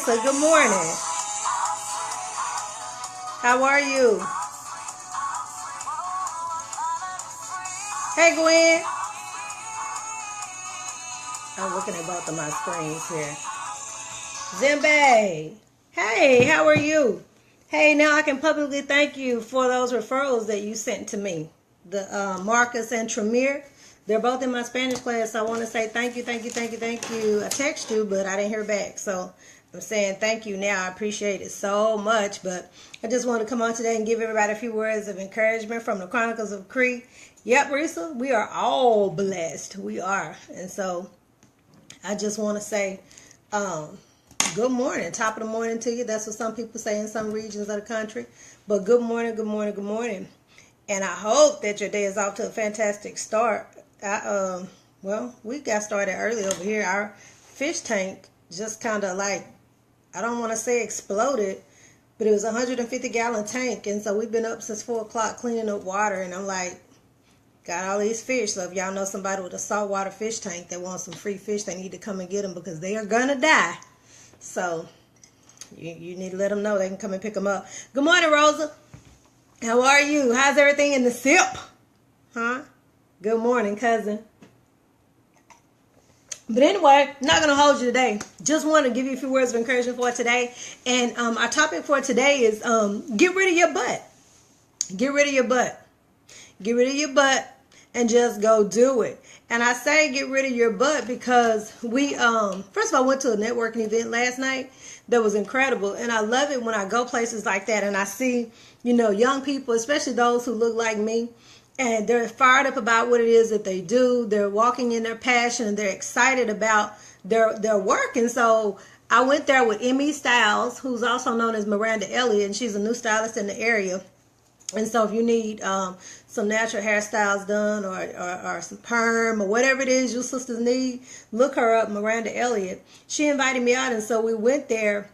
Marisa, good morning. How are you? Hey, Gwen. I'm looking at both of my screens here. Zimbe. Hey, how are you? Hey, now I can publicly thank you for those referrals that you sent to me. The Marcus and Tremere. They're both in my Spanish class. So I want to say thank you, thank you, thank you, thank you. I text you, but I didn't hear back. So I'm saying thank you now. I appreciate it so much. But I just want to come on today and give everybody a few words of encouragement from the Chronicles of Cree. Yep, Risa, we are all blessed. We are. And so I just want to say good morning. Top of the morning to you. That's what some people say in some regions of the country. But good morning, good morning, good morning. And I hope that your day is off to a fantastic start. Well, we got started early over here. Our fish tank just kind of like, I don't want to say exploded, but it was a 150-gallon tank. And so we've been up since 4 o'clock cleaning up water. And I'm like, got all these fish. So if y'all know somebody with a saltwater fish tank that wants some free fish, they need to come and get them because they are going to die. So you need to let them know they can come and pick them up. Good morning, Rosa. How are you? How's everything in the SIP? Huh? Good morning, cousin. But anyway, not going to hold you today. Just want to give you a few words of encouragement for today. And our topic for today is get rid of your butt. Get rid of your butt. Get rid of your butt and just go do it. And I say get rid of your butt because we, first of all, I went to a networking event last night that was incredible. And I love it when I go places like that and I see, young people, especially those who look like me, and they're fired up about what it is that they do. They're walking in their passion and they're excited about their work. And so I went there with Emmy Styles, who's also known as Miranda Elliott, and she's a new stylist in the area. And so if you need some natural hairstyles done or some perm or whatever it is your sisters need, look her up, Miranda Elliott. She invited me out, and so we went there.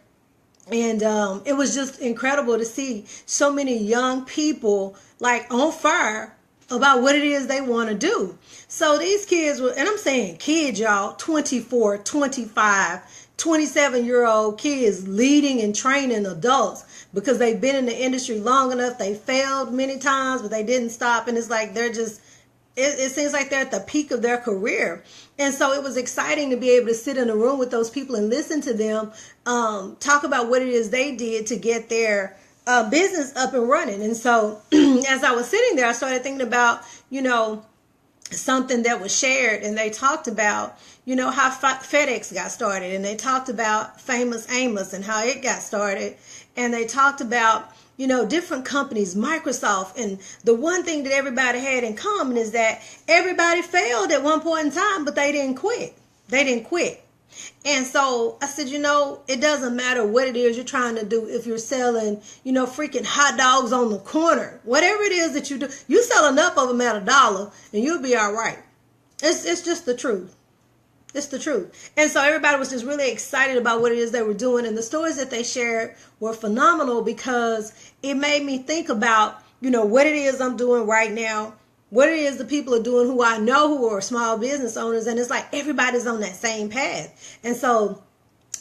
And it was just incredible to see so many young people like on fire about what it is they want to do. So these kids were, and I'm saying kids, y'all, 24, 25, 27-year-old kids leading and training adults because they've been in the industry long enough. They failed many times, but they didn't stop. And it's like they're just, it seems like they're at the peak of their career. And so it was exciting to be able to sit in a room with those people and listen to them talk about what it is they did to get their business up and running. And so as I was sitting there, I started thinking about, something that was shared, and they talked about, how FedEx got started, and they talked about Famous Amos and how it got started, and they talked about, different companies, Microsoft, and the one thing that everybody had in common is that everybody failed at one point in time, but they didn't quit. They didn't quit. And so I said, it doesn't matter what it is you're trying to do. If you're selling, freaking hot dogs on the corner, whatever it is that you do, you sell enough of them at $1 and you'll be all right. It's just the truth. It's the truth. And so everybody was just really excited about what it is they were doing. And the stories that they shared were phenomenal because it made me think about, what it is I'm doing right now. What it is the people are doing who I know who are small business owners. And it's like everybody's on that same path. And so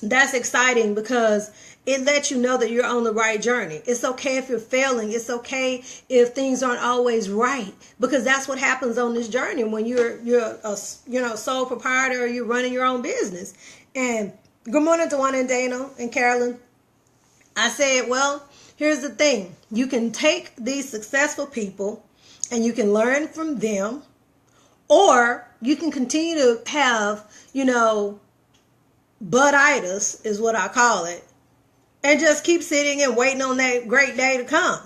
that's exciting because it lets you know that you're on the right journey. It's okay if you're failing. It's okay if things aren't always right, because that's what happens on this journey when you're a sole proprietor or you're running your own business. And good morning to Juana and Dana and Carolyn. I said, well, here's the thing. You can take these successful people and you can learn from them, or you can continue to have, budditis is what I call it, and just keep sitting and waiting on that great day to come.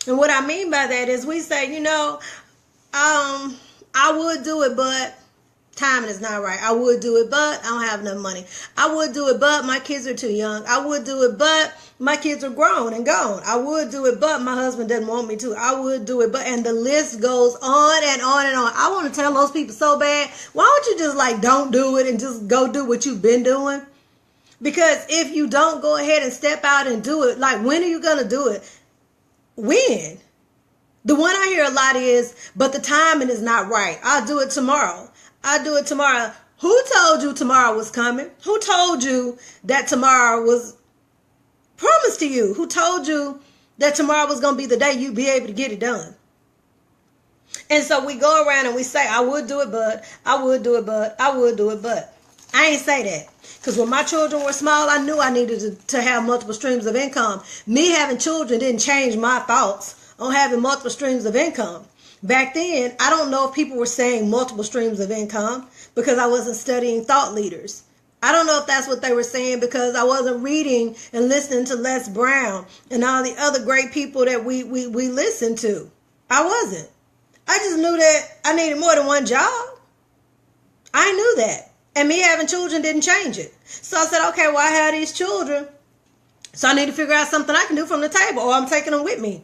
And what I mean by that is we say, I would do it, but timing is not right. I would do it, but I don't have enough money. I would do it, but my kids are too young. I would do it, but my kids are grown and gone. I would do it, but my husband doesn't want me to. I would do it, but, and the list goes on and on and on. I want to tell those people so bad, why don't you just don't do it and just go do what you've been doing? Because if you don't go ahead and step out and do it, when are you going to do it? When? The one I hear a lot is, but the timing is not right. I'll do it tomorrow. I'll do it tomorrow. Who told you tomorrow was coming? Who told you that tomorrow was promised to you? Who told you that tomorrow was going to be the day you'd be able to get it done? And so we go around and we say, I would do it, but I would do it, but I would do it, but I ain't say that. Because when my children were small, I knew I needed to have multiple streams of income. Me having children didn't change my thoughts on having multiple streams of income. Back then, I don't know if people were saying multiple streams of income because I wasn't studying thought leaders. I don't know if that's what they were saying because I wasn't reading and listening to Les Brown and all the other great people that we listened to. I wasn't. I just knew that I needed more than one job. I knew that. And me having children didn't change it. So I said, okay, well, I have these children. So I need to figure out something I can do from the table or I'm taking them with me.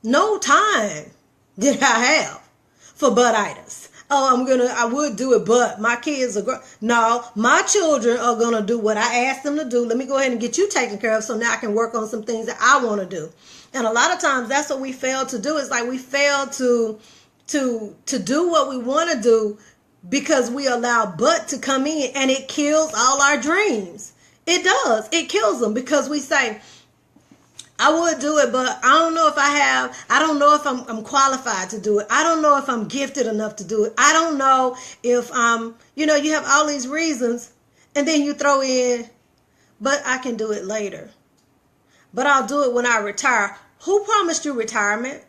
No time did I have for but-itis. Oh, I would do it, but my kids are no, my children are going to do what I asked them to do. Let me go ahead and get you taken care of so now I can work on some things that I want to do. And a lot of times that's what we fail to do. It's like we fail to do what we want to do because we allow but to come in, and it kills all our dreams. It does. It kills them because we say, I would do it, but I don't know if I don't know if I'm qualified to do it. I don't know if I'm gifted enough to do it. I don't know if you have all these reasons, and then you throw in, but I can do it later. But I'll do it when I retire. Who promised you retirement?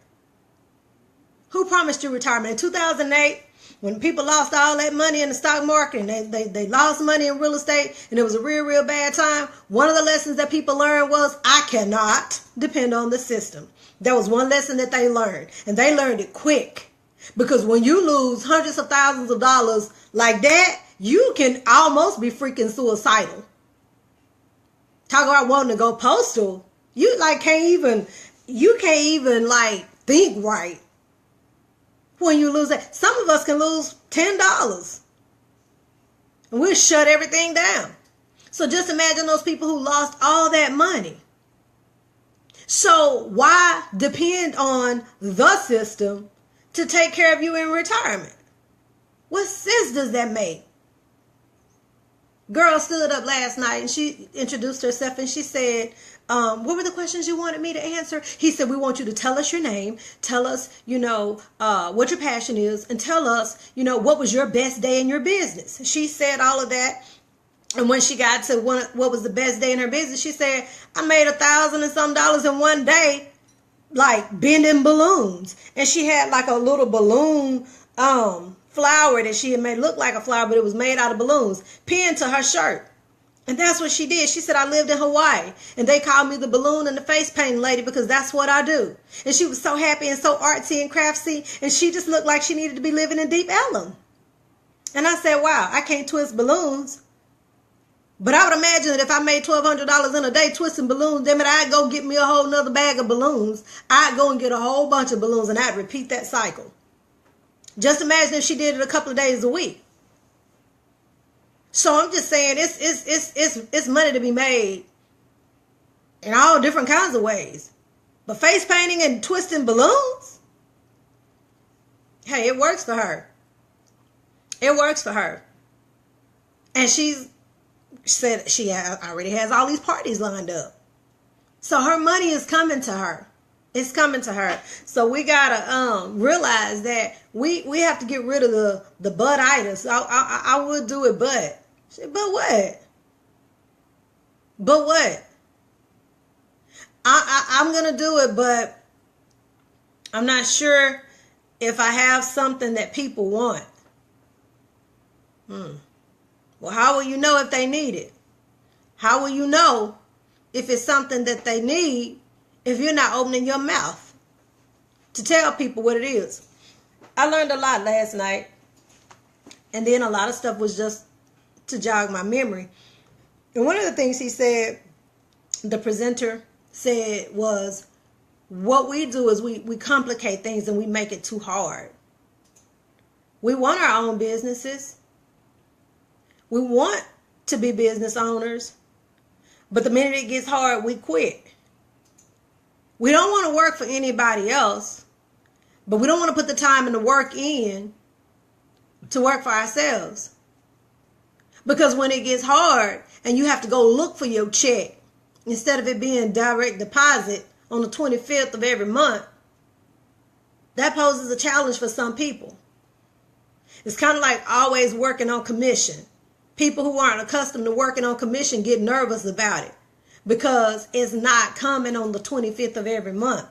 Who promised you retirement? In 2008, when people lost all that money in the stock market and they lost money in real estate and it was a real, real bad time, one of the lessons that people learned was, I cannot depend on the system. That was one lesson that they learned. And they learned it quick. Because when you lose hundreds of thousands of dollars like that, you can almost be freaking suicidal. Talk about wanting to go postal. You can't even think right. When you lose that, some of us can lose $10 and we'll shut everything down. So just imagine those people who lost all that money. So why depend on the system to take care of you in retirement? What sense does that make? Girl stood up last night and she introduced herself and she said, what were the questions you wanted me to answer? He said, we want you to tell us your name, tell us, what your passion is, and tell us, what was your best day in your business. She said all of that. And when she got to what was the best day in her business, she said, I made $1,000 and some in one day, like bending balloons. And she had like a little balloon flower that she had made look like a flower, but it was made out of balloons, pinned to her shirt. And that's what she did. She said, I lived in Hawaii and they called me the balloon and the face painting lady because that's what I do. And she was so happy and so artsy and craftsy. And she just looked like she needed to be living in Deep Ellum. And I said, wow, I can't twist balloons. But I would imagine that if I made $1,200 in a day twisting balloons, then I'd go get me a whole nother bag of balloons. I'd go and get a whole bunch of balloons and I'd repeat that cycle. Just imagine if she did it a couple of days a week. So I'm just saying it's money to be made in all different kinds of ways. But face painting and twisting balloons, hey, it works for her. It works for her. And she said she already has all these parties lined up. So her money is coming to her. It's coming to her. So we gotta realize that we have to get rid of the but-itis. I would do it, but what? But what? I'm gonna do it, but I'm not sure if I have something that people want. Well, how will you know if they need it? How will you know if it's something that they need if you're not opening your mouth to tell people what it is? I learned a lot last night. And then a lot of stuff was just to jog my memory. And one of the things he said, the presenter said, was what we do is we complicate things and we make it too hard. We want our own businesses. We want to be business owners. But the minute it gets hard, we quit. We don't want to work for anybody else, but we don't want to put the time and the work in to work for ourselves. Because when it gets hard and you have to go look for your check, instead of it being direct deposit on the 25th of every month, that poses a challenge for some people. It's kind of like always working on commission. People who aren't accustomed to working on commission get nervous about it because it's not coming on the 25th of every month.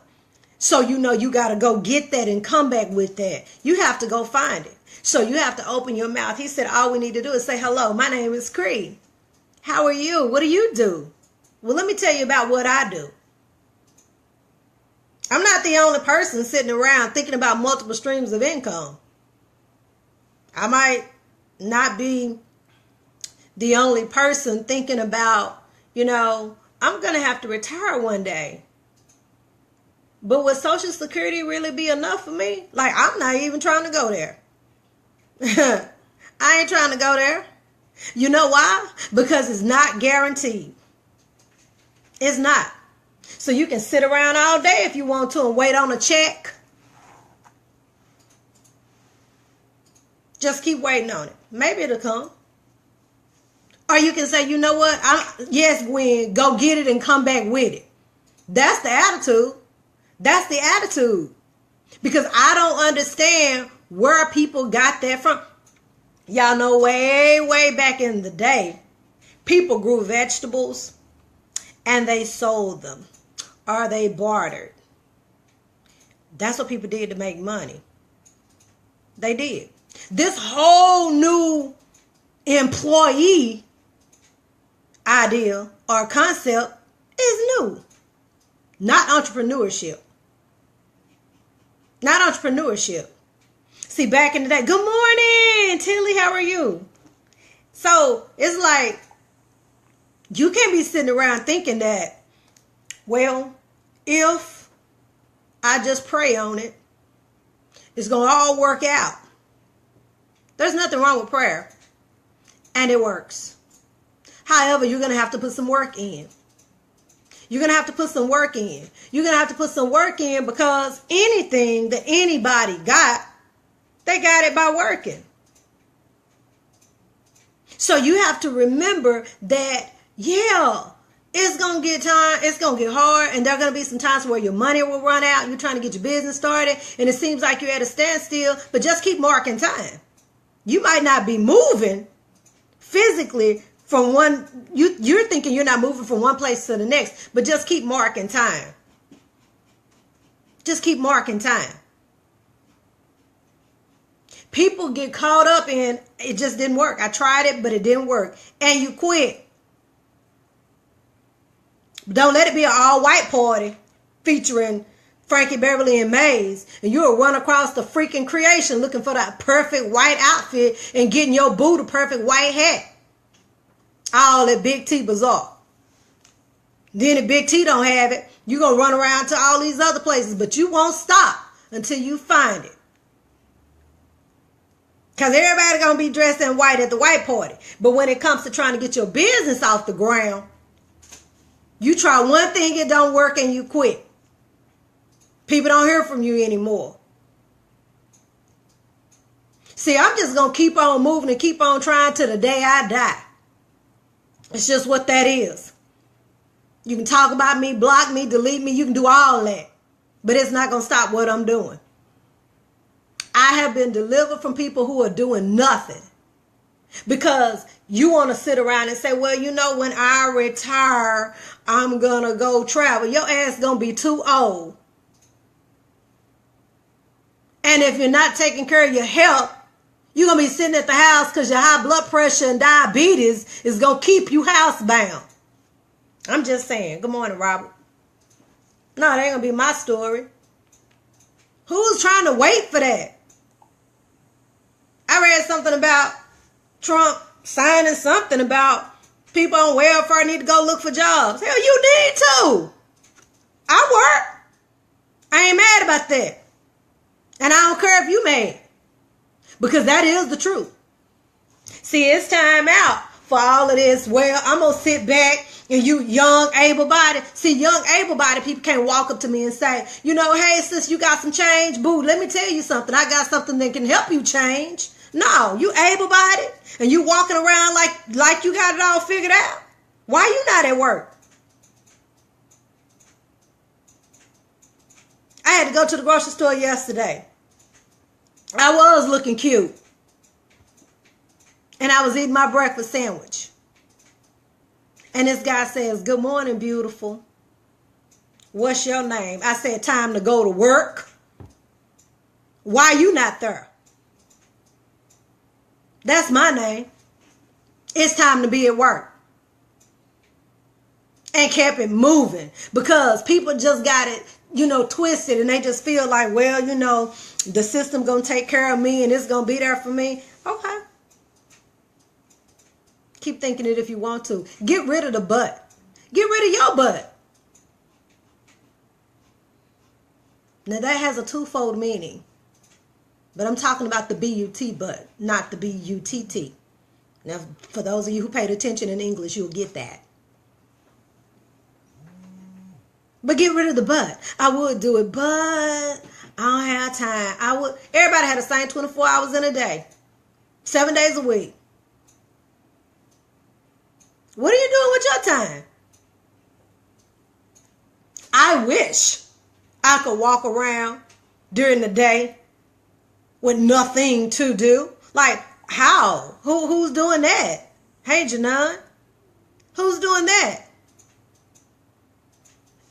So you know you got to go get that and come back with that. You have to go find it. So you have to open your mouth. He said all we need to do is say, hello, my name is Cree. How are you? What do you do? Well, let me tell you about what I do. I'm not the only person sitting around thinking about multiple streams of income. I might not be the only person thinking about, I'm going to have to retire one day. But would Social Security really be enough for me? Like, I'm not even trying to go there. I ain't trying to go there. You know why? Because it's not guaranteed. It's not. So you can sit around all day if you want to and wait on a check. Just keep waiting on it. Maybe it'll come. Or you can say, you know what? Yes, Gwen, go get it and come back with it. That's the attitude. That's the attitude. Because I don't understand where people got that from. Y'all know way back in the day, people grew vegetables and they sold them or they bartered. That's what people did to make money. They did. This whole new employee idea or concept is new. Not entrepreneurship. Not entrepreneurship. See, back in the day, good morning, Tilly, how are you? So it's like, you can't be sitting around thinking that, well, if I just pray on it, it's going to all work out. There's nothing wrong with prayer. And it works. However, you're going to have to put some work in. You're going to have to put some work in. You're going to have to put some work in because anything that anybody got, they got it by working. So you have to remember that, yeah, it's going to get time, it's going to get hard, and there are going to be some times where your money will run out. You're trying to get your business started, and it seems like you're at a standstill, but just keep marking time. You might not be moving physically from one, you're thinking you're not moving from one place to the next, but just keep marking time. Just keep marking time. People get caught up in, it just didn't work. I tried it, but it didn't work. And you quit. Don't let it be an all-white party featuring Frankie Beverly and Maze, and you'll run across the freaking creation looking for that perfect white outfit and getting your boo the perfect white hat. All at Big T Bazaar. Then if Big T don't have it, you're going to run around to all these other places, but you won't stop until you find it. Because everybody going to be dressed in white at the white party. But when it comes to trying to get your business off the ground, you try one thing, it don't work, and you quit. People don't hear from you anymore. See, I'm just going to keep on moving and keep on trying till the day I die. It's just what that is. You can talk about me, block me, delete me. You can do all that. But it's not going to stop what I'm doing. I have been delivered from people who are doing nothing. Because you want to sit around and say, well, when I retire, I'm going to go travel. Your ass is going to be too old. And if you're not taking care of your health, you're going to be sitting at the house because your high blood pressure and diabetes is going to keep you housebound. I'm just saying. Good morning, Robert. No, that ain't going to be my story. Who's trying to wait for that? I read something about Trump signing something about people on welfare need to go look for jobs. Hell, you need to. I work. I ain't mad about that. And I don't care if you mad. Because that is the truth. See, it's time out for all of this. Well, I'm going to sit back and you young, able-bodied. See, young, able-bodied people can't walk up to me and say, hey, sis, you got some change? Boo, let me tell you something. I got something that can help you change. No, you able-bodied and you walking around like you got it all figured out. Why you not at work? I had to go to the grocery store yesterday. I was looking cute. And I was eating my breakfast sandwich. And this guy says, "Good morning, beautiful. What's your name?" I said, "Time to go to work." Why you not there? That's my name. It's time to be at work. And kept it moving because people just got it, twisted, and they just feel like, well, the system gonna take care of me and it's gonna be there for me. Okay. Keep thinking it if you want to. Get rid of the but. Get rid of your butt. Now that has a twofold meaning. But I'm talking about the B-U-T butt, not the B-U-T-T. Now, for those of you who paid attention in English, you'll get that. But get rid of the but. I would do it, but I don't have time. Everybody had the same 24 hours in a day. 7 days a week. What are you doing with your time? I wish I could walk around during the day with nothing to do. Like, how? Who's doing that? Hey, Janan. Who's doing that?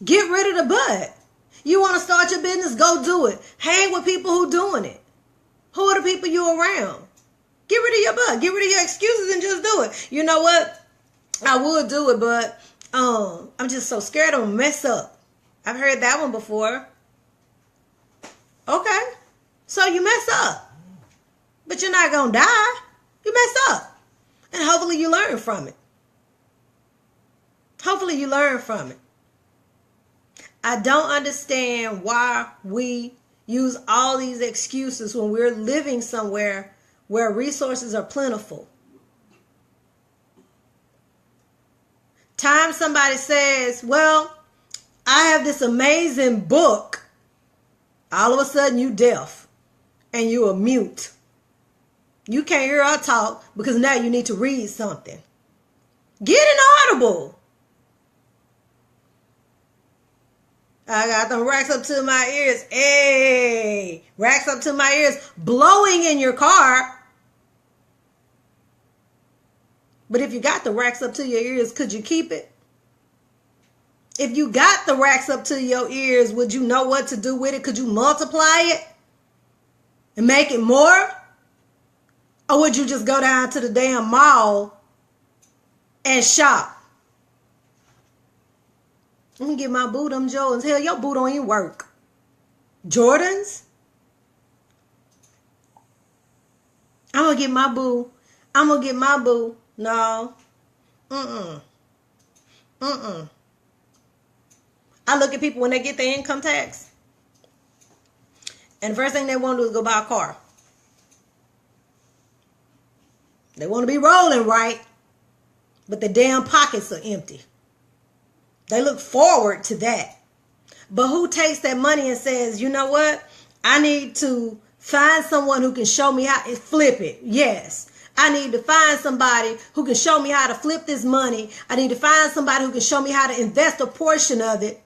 Get rid of the but. You want to start your business? Go do it. Hang with people who doing it. Who are the people you around? Get rid of your butt. Get rid of your excuses and just do it. You know what? I would do it, but I'm just so scared I'm gonna mess up. I've heard that one before. Okay. So you mess up. But you're not gonna die. You mess up. And hopefully you learn from it. Hopefully you learn from it. I don't understand why we use all these excuses when we're living somewhere where resources are plentiful. Time somebody says, well, I have this amazing book. All of a sudden you deaf and you are mute. You can't hear her talk because now you need to read something. Get an Audible. I got them racks up to my ears. Hey, racks up to my ears, blowing in your car. But if you got the racks up to your ears, could you keep it? If you got the racks up to your ears, would you know what to do with it? Could you multiply it and make it more? Or would you just go down to the damn mall and shop? I'm going to get my boo them Jordans. Hell, your boo don't even work. Jordans? I'm going to get my boo. No. I look at people when they get their income tax. And the first thing they want to do is go buy a car. They want to be rolling right. But the damn pockets are empty. They look forward to that. But who takes that money and says, you know what? I need to find someone who can show me how to flip it. Yes. I need to find somebody who can show me how to flip this money. I need to find somebody who can show me how to invest a portion of it.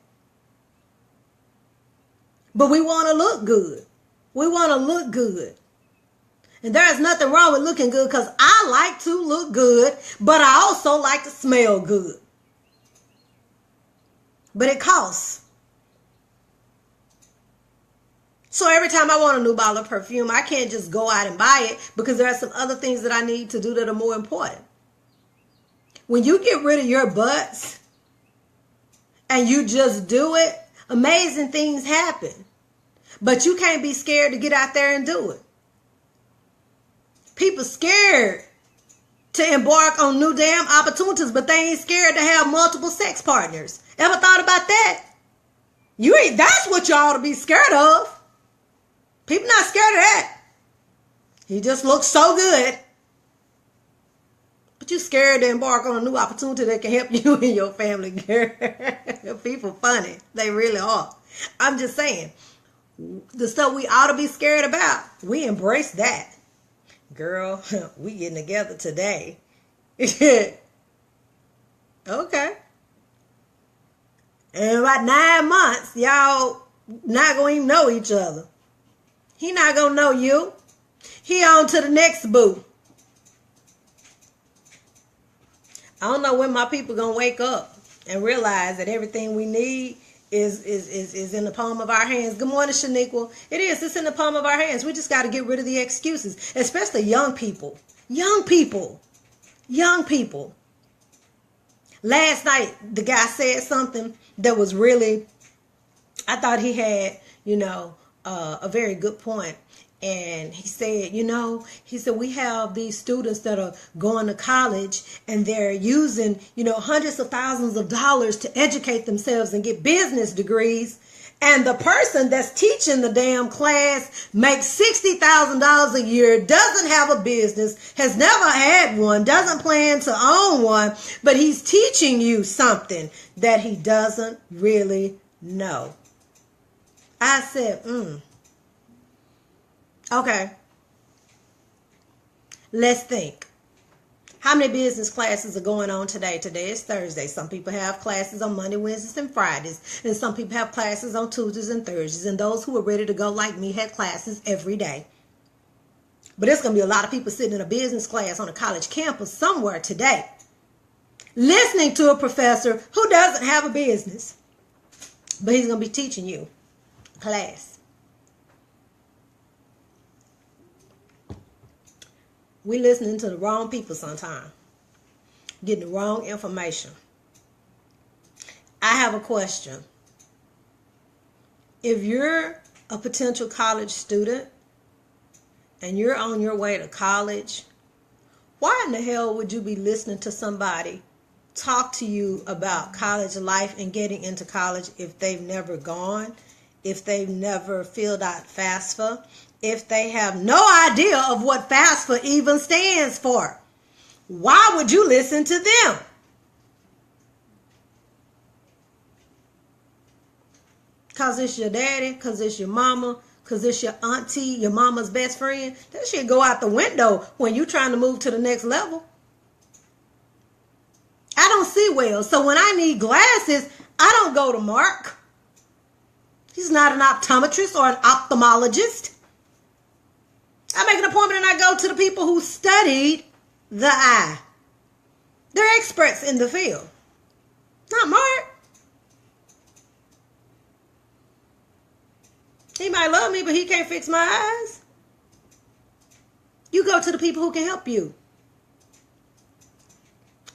But we want to look good. We want to look good. And there is nothing wrong with looking good because I like to look good, but I also like to smell good. But it costs. So every time I want a new bottle of perfume, I can't just go out and buy it because there are some other things that I need to do that are more important. When you get rid of your butts and you just do it, amazing things happen. But you can't be scared to get out there and do it. People scared to embark on new damn opportunities, but they ain't scared to have multiple sex partners. Ever thought about that? That's what you ought to be scared of. People not scared of that. He just looks so good. But you scared to embark on a new opportunity that can help you and your family, girl. People funny. They really are. I'm just saying, the stuff we ought to be scared about, we embrace that. Girl, we getting together today. Okay. In about 9 months, y'all not going to even know each other. He not going to know you. He on to the next boo. I don't know when my people going to wake up and realize that everything we need is in the palm of our hands. Good morning, Shaniqua. It is. It's in the palm of our hands. We just got to get rid of the excuses, especially young people. Young people. Young people. Last night, the guy said something that was really, I thought he had, a very good point. And he said, we have these students that are going to college and they're using, hundreds of thousands of dollars to educate themselves and get business degrees. And the person that's teaching the damn class makes $60,000 a year, doesn't have a business, has never had one, doesn't plan to own one, but he's teaching you something that he doesn't really know. I said, okay, let's think. How many business classes are going on today? Today is Thursday. Some people have classes on Monday, Wednesdays, and Fridays. And some people have classes on Tuesdays and Thursdays. And those who are ready to go like me had classes every day. But there's going to be a lot of people sitting in a business class on a college campus somewhere today, listening to a professor who doesn't have a business. But he's going to be teaching you a class. We listening to the wrong people sometimes, getting the wrong information. I have a question. If you're a potential college student and you're on your way to college, why in the hell would you be listening to somebody talk to you about college life and getting into college if they've never gone, if they've never filled out FAFSA, if they have no idea of what FAFSA even stands for? Why would you listen to them? Because it's your daddy, because it's your mama, because it's your auntie, your mama's best friend. That shit go out the window when you're trying to move to the next level. I don't see well. So when I need glasses, I don't go to Mark. He's not an optometrist or an ophthalmologist. I make an appointment and I go to the people who studied the eye. They're experts in the field. Not Mark. He might love me, but he can't fix my eyes. You go to the people who can help you.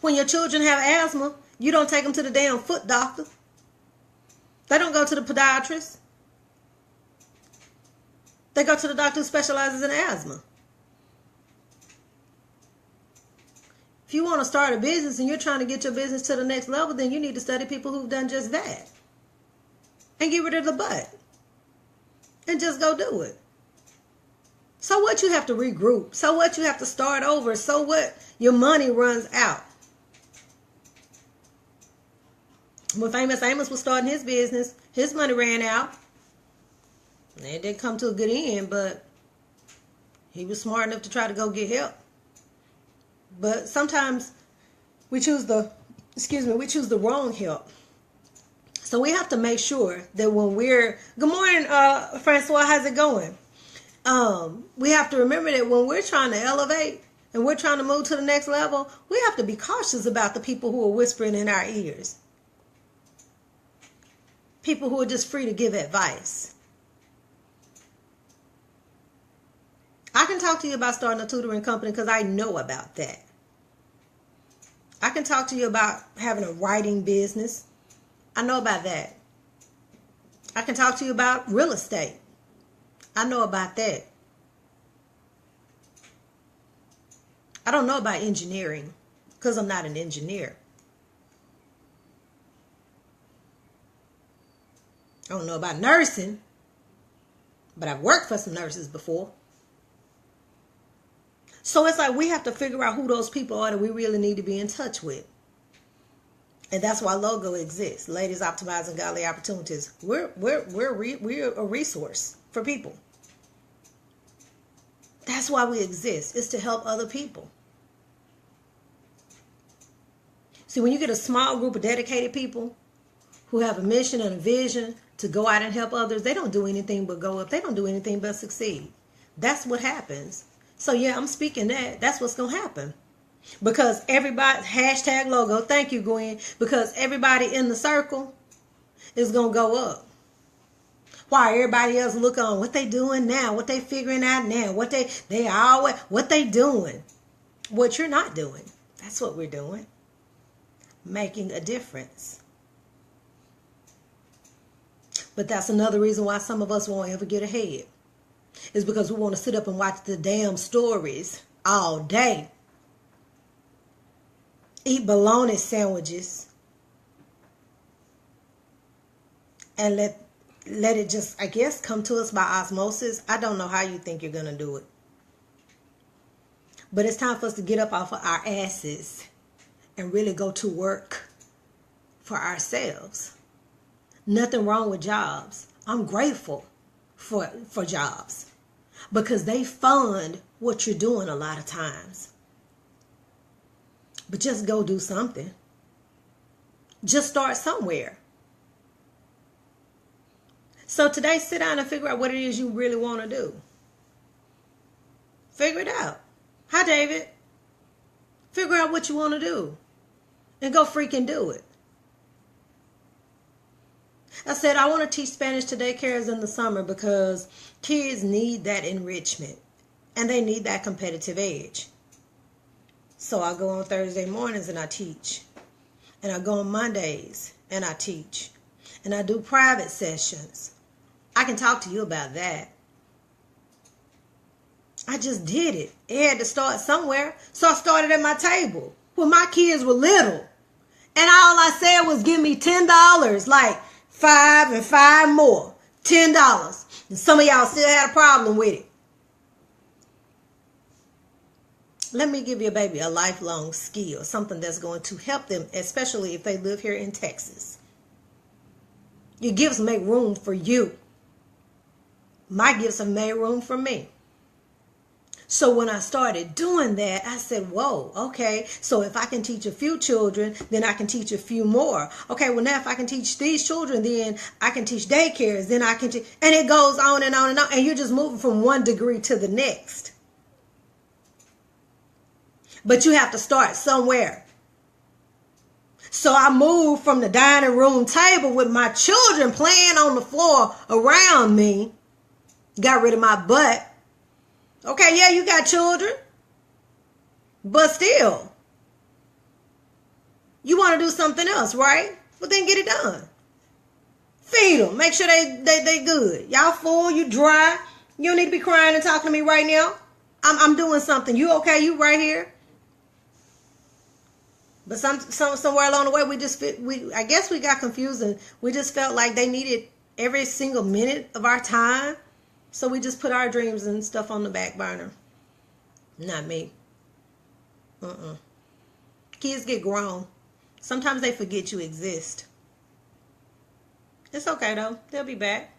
When your children have asthma, you don't take them to the damn foot doctor. They don't go to the podiatrist. They go to the doctor who specializes in asthma. If you want to start a business and you're trying to get your business to the next level, then you need to study people who've done just that. And get rid of the but. And just go do it. So what, you have to regroup? So what, you have to start over? So what, your money runs out? When Famous Amos was starting his business, his money ran out. It didn't come to a good end, but he was smart enough to try to go get help. But sometimes we choose the wrong help. So we have to make sure that when we're, good morning, Francois, how's it going? We have to remember that when we're trying to elevate and we're trying to move to the next level, we have to be cautious about the people who are whispering in our ears. People who are just free to give advice. I can talk to you about starting a tutoring company because I know about that. I can talk to you about having a writing business. I know about that. I can talk to you about real estate. I know about that. I don't know about engineering because I'm not an engineer. I don't know about nursing, but I've worked for some nurses before. So it's like we have to figure out who those people are that we really need to be in touch with. And that's why Logo exists. Ladies Optimizing Godly Opportunities. We're a resource for people. That's why we exist. It's to help other people. See, when you get a small group of dedicated people who have a mission and a vision to go out and help others, they don't do anything but go up. They don't do anything but succeed. That's what happens. So yeah, I'm speaking that. That's what's going to happen. Because everybody, hashtag logo, thank you, Gwen, because everybody in the circle is going to go up. While everybody else look on what they doing now, what they figuring out now, what they doing, what you're not doing. That's what we're doing. Making a difference. But that's another reason why some of us won't ever get ahead. Is because we want to sit up and watch the damn stories all day. Eat bologna sandwiches. And let it just, I guess, come to us by osmosis. I don't know how you think you're going to do it. But it's time for us to get up off of our asses and really go to work for ourselves. Nothing wrong with jobs. I'm grateful for jobs because they fund what you're doing a lot of times. But just go do something. Just start somewhere. So today, sit down and figure out what it is you really want to do. Figure it out. Hi, David. Figure out what you want to do. And go freaking do it. I said I want to teach Spanish to daycares in the summer because kids need that enrichment. And they need that competitive edge. So I go on Thursday mornings and I teach. And I go on Mondays and I teach. And I do private sessions. I can talk to you about that. I just did it. It had to start somewhere. So I started at my table when my kids were little. And all I said was give me $10. Like 5 and 5 more. $10. And some of y'all still had a problem with it. Let me give your baby a lifelong skill. Something that's going to help them, especially if they live here in Texas. Your gifts make room for you. My gifts have made room for me. So when I started doing that, I said, whoa, okay. So if I can teach a few children, then I can teach a few more. Okay, well now if I can teach these children, then I can teach daycares. Then I can teach, and it goes on and on and on. And you're just moving from one degree to the next. But you have to start somewhere. So I moved from the dining room table with my children playing on the floor around me. Got rid of my butt. Okay, yeah, you got children. But still. You want to do something else, right? Well, then get it done. Feed them. Make sure they good. Y'all full, you dry. You don't need to be crying and talking to me right now. I'm doing something. You okay? You right here? But somewhere along the way, I guess we got confused and we just felt like they needed every single minute of our time. So we just put our dreams and stuff on the back burner. Not me. Kids get grown. Sometimes they forget you exist. It's okay though. They'll be back.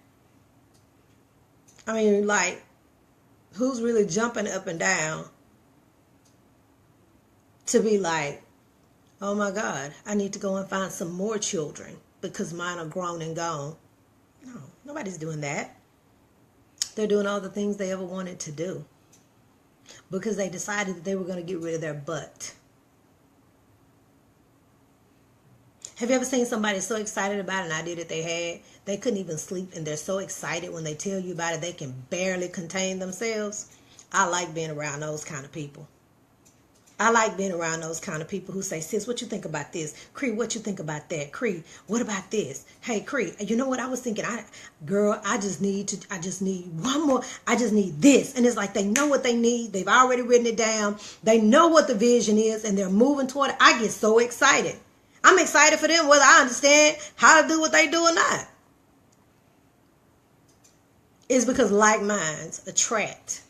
I mean, like, who's really jumping up and down to be like, oh my God, I need to go and find some more children because mine are grown and gone. No, nobody's doing that. They're doing all the things they ever wanted to do because they decided that they were going to get rid of their butt. Have you ever seen somebody so excited about an idea that they had? They couldn't even sleep and they're so excited when they tell you about it, they can barely contain themselves. I like being around those kind of people. I like being around those kind of people who say, sis, what you think about this? Cree, what you think about that? Cree, what about this? Hey, Cree, you know what I was thinking? I just need one more. I just need this. And it's like they know what they need. They've already written it down. They know what the vision is and they're moving toward it. I get so excited. I'm excited for them whether I understand how to do what they do or not. It's because like minds attract.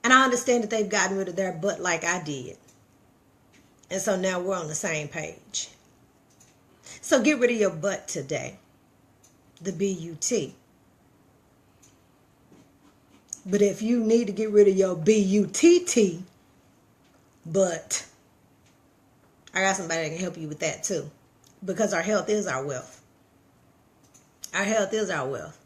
And I understand that they've gotten rid of their butt like I did. And so now we're on the same page. So get rid of your butt today. The B-U-T. But if you need to get rid of your B-U-T-T, but I got somebody that can help you with that too. Because our health is our wealth. Our health is our wealth.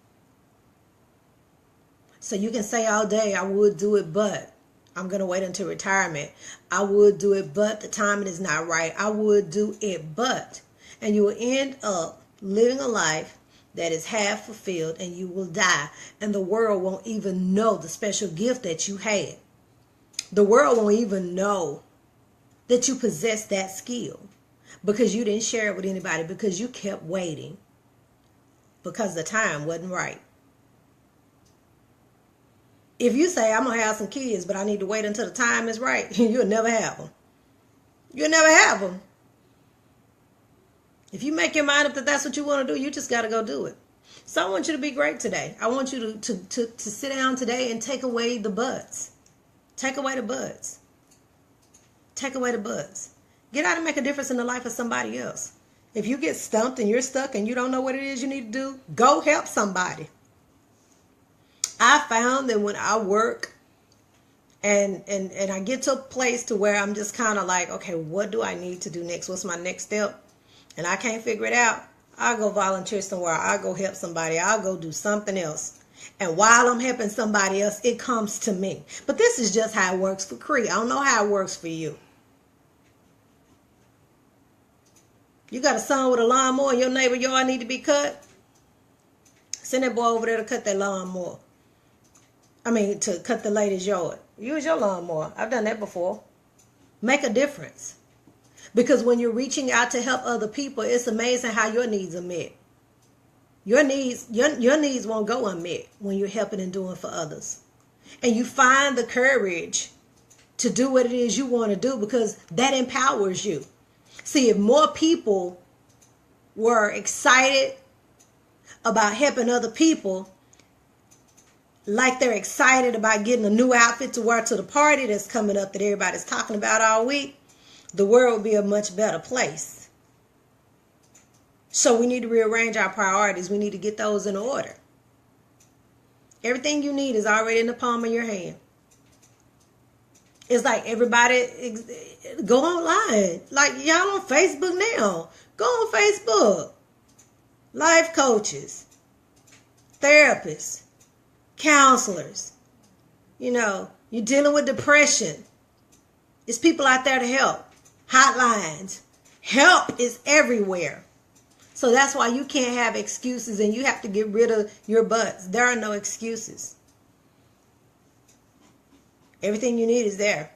So you can say all day, I would do it, but I'm going to wait until retirement. I would do it, but the timing is not right. I would do it, but. And you will end up living a life that is half fulfilled, and you will die. And the world won't even know the special gift that you had. The world won't even know that you possess that skill because you didn't share it with anybody, because you kept waiting because the time wasn't right. If you say, I'm going to have some kids, but I need to wait until the time is right, you'll never have them. You'll never have them. If you make your mind up that that's what you want to do, you just got to go do it. So I want you to be great today. I want you to sit down today and take away the buts. Take away the buts. Take away the buts. Get out and make a difference in the life of somebody else. If you get stumped and you're stuck and you don't know what it is you need to do, go help somebody. I found that when I work and I get to a place to where I'm just kind of like, okay, what do I need to do next? What's my next step? And I can't figure it out. I'll go volunteer somewhere. I'll go help somebody. I'll go do something else. And while I'm helping somebody else, it comes to me. But this is just how it works for Cree. I don't know how it works for you. You got a son with a lawnmower and your neighbor yard need to be cut? Send that boy over there to cut that lawnmower. To cut the lady's yard. Use your lawnmower. I've done that before. Make a difference. Because when you're reaching out to help other people, it's amazing how your needs are met. Your needs won't go unmet when you're helping and doing for others. And you find the courage to do what it is you want to do because that empowers you. See, if more people were excited about helping other people, like they're excited about getting a new outfit to wear to the party that's coming up that everybody's talking about all week, the world would be a much better place. So we need to rearrange our priorities. We need to get those in order. Everything you need is already in the palm of your hand. It's like everybody go online. Like y'all on Facebook now. Go on Facebook. Life coaches, therapists, counselors. You're dealing with depression. There's people out there to help. Hotlines. Help is everywhere. So that's why you can't have excuses and you have to get rid of your butts. There are no excuses. Everything you need is there.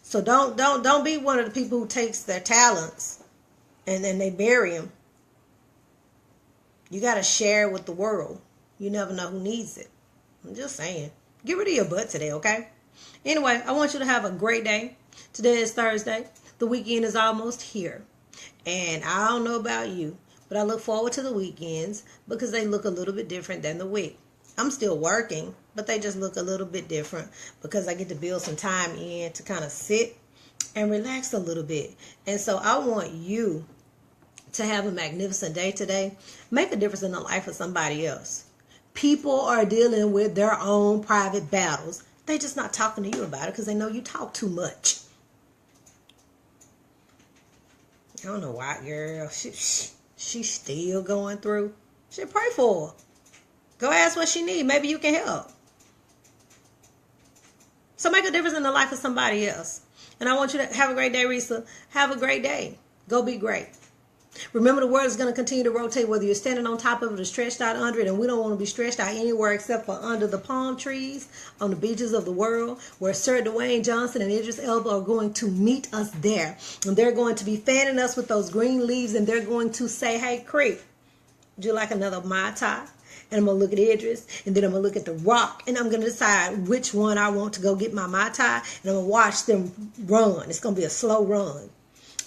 So don't be one of the people who takes their talents and then they bury them. You got to share with the world. You never know who needs it. I'm just saying. Get rid of your butt today, okay? Anyway, I want you to have a great day. Today is Thursday. The weekend is almost here. And I don't know about you, but I look forward to the weekends because they look a little bit different than the week. I'm still working, but they just look a little bit different because I get to build some time in to kind of sit and relax a little bit. And so I want you to have a magnificent day today. Make a difference in the life of somebody else. People are dealing with their own private battles. They just not talking to you about it because they know you talk too much. I don't know why, girl. She's still going through. Should pray for her. Go ask what she needs. Maybe you can help. So make a difference in the life of somebody else. And I want you to have a great day, Risa. Have a great day. Go be great. Remember, the world is going to continue to rotate, whether you're standing on top of it or stretched out under it, and we don't want to be stretched out anywhere except for under the palm trees on the beaches of the world, where Sir Dwayne Johnson and Idris Elba are going to meet us there. And they're going to be fanning us with those green leaves, and they're going to say, hey, Creek, would you like another Mai Tai? And I'm going to look at Idris, and then I'm going to look at The Rock, and I'm going to decide which one I want to go get my Mai Tai, and I'm going to watch them run. It's going to be a slow run.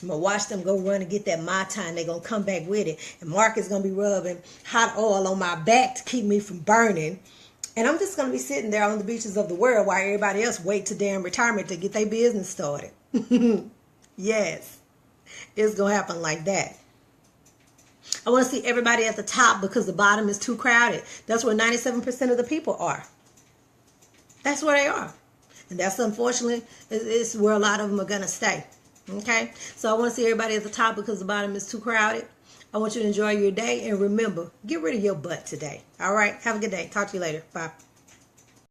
I'm going to watch them go run and get that Mai Tai, and they're going to come back with it. And Mark is going to be rubbing hot oil on my back to keep me from burning. And I'm just going to be sitting there on the beaches of the world while everybody else wait to damn retirement to get their business started. Yes, it's going to happen like that. I want to see everybody at the top because the bottom is too crowded. That's where 97% of the people are. That's where they are. And that's unfortunately is where a lot of them are going to stay. Okay? So I want to see everybody at the top because the bottom is too crowded. I want you to enjoy your day. And remember, get rid of your butt today. All right? Have a good day. Talk to you later. Bye.